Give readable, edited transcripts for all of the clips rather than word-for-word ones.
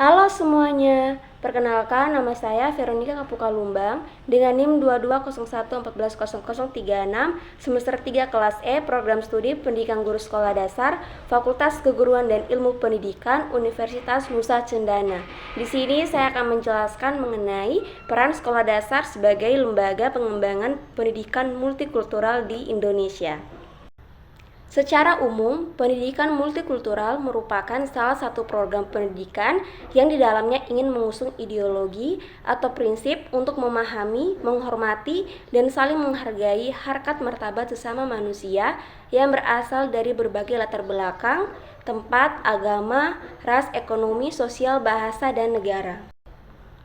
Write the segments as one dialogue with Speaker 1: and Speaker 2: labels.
Speaker 1: Halo semuanya, perkenalkan nama saya Veronica Kapuka Lumbang dengan NIM 2201140036 semester 3 kelas E Program Studi Pendidikan Guru Sekolah Dasar Fakultas Keguruan dan Ilmu Pendidikan Universitas Nusa Cendana. Di sini saya akan menjelaskan mengenai peran sekolah dasar sebagai lembaga pengembangan pendidikan multikultural di Indonesia. Secara umum, pendidikan multikultural merupakan salah satu program pendidikan yang di dalamnya ingin mengusung ideologi atau prinsip untuk memahami, menghormati, dan saling menghargai harkat martabat sesama manusia yang berasal dari berbagai latar belakang, tempat, agama, ras, ekonomi, sosial, bahasa, dan negara.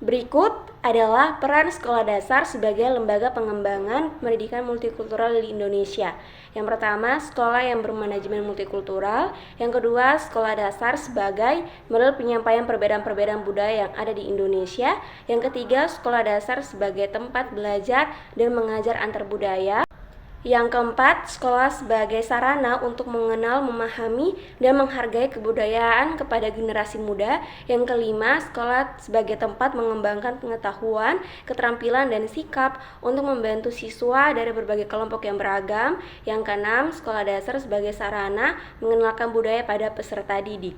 Speaker 1: Berikut adalah peran sekolah dasar sebagai lembaga pengembangan pendidikan multikultural di Indonesia. Yang pertama, sekolah yang bermanajemen multikultural. Yang kedua, sekolah dasar sebagai model penyampaian perbedaan-perbedaan budaya yang ada di Indonesia. Yang ketiga, sekolah dasar sebagai tempat belajar dan mengajar antar budaya. Yang keempat, sekolah sebagai sarana untuk mengenal, memahami, dan menghargai kebudayaan kepada generasi muda. Yang kelima, sekolah sebagai tempat mengembangkan pengetahuan, keterampilan, dan sikap untuk membantu siswa dari berbagai kelompok yang beragam. Yang keenam, sekolah dasar sebagai sarana mengenalkan budaya pada peserta didik.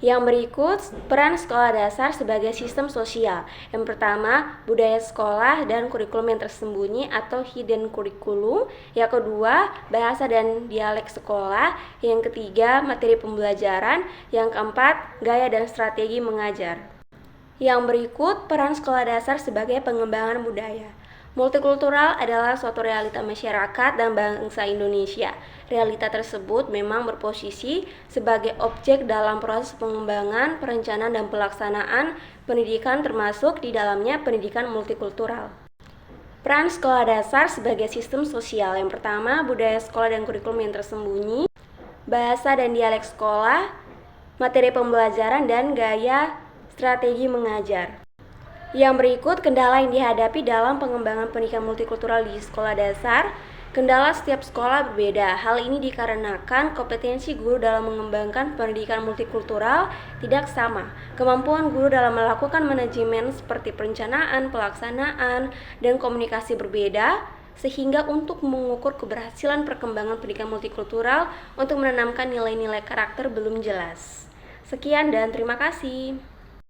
Speaker 1: Yang berikut, peran sekolah dasar sebagai sistem sosial. Yang pertama, budaya sekolah dan kurikulum yang tersembunyi atau hidden curriculum. Yang kedua, bahasa dan dialek sekolah. Yang ketiga, materi pembelajaran. Yang keempat, gaya dan strategi mengajar. Yang berikut, peran sekolah dasar sebagai pengembangan budaya. Multikultural adalah suatu realita masyarakat dan bangsa Indonesia. Realita tersebut memang berposisi sebagai objek dalam proses pengembangan, perencanaan, dan pelaksanaan pendidikan termasuk di dalamnya pendidikan multikultural. Peran sekolah dasar sebagai sistem sosial. Yang pertama, budaya sekolah dan kurikulum yang tersembunyi, bahasa dan dialek sekolah, materi pembelajaran, dan gaya strategi mengajar. Yang berikut, kendala yang dihadapi dalam pengembangan pendidikan multikultural di sekolah dasar. Kendala setiap sekolah berbeda. Hal ini dikarenakan kompetensi guru dalam mengembangkan pendidikan multikultural tidak sama. Kemampuan guru dalam melakukan manajemen seperti perencanaan, pelaksanaan, dan komunikasi berbeda, sehingga untuk mengukur keberhasilan perkembangan pendidikan multikultural untuk menanamkan nilai-nilai karakter belum jelas. Sekian dan terima kasih.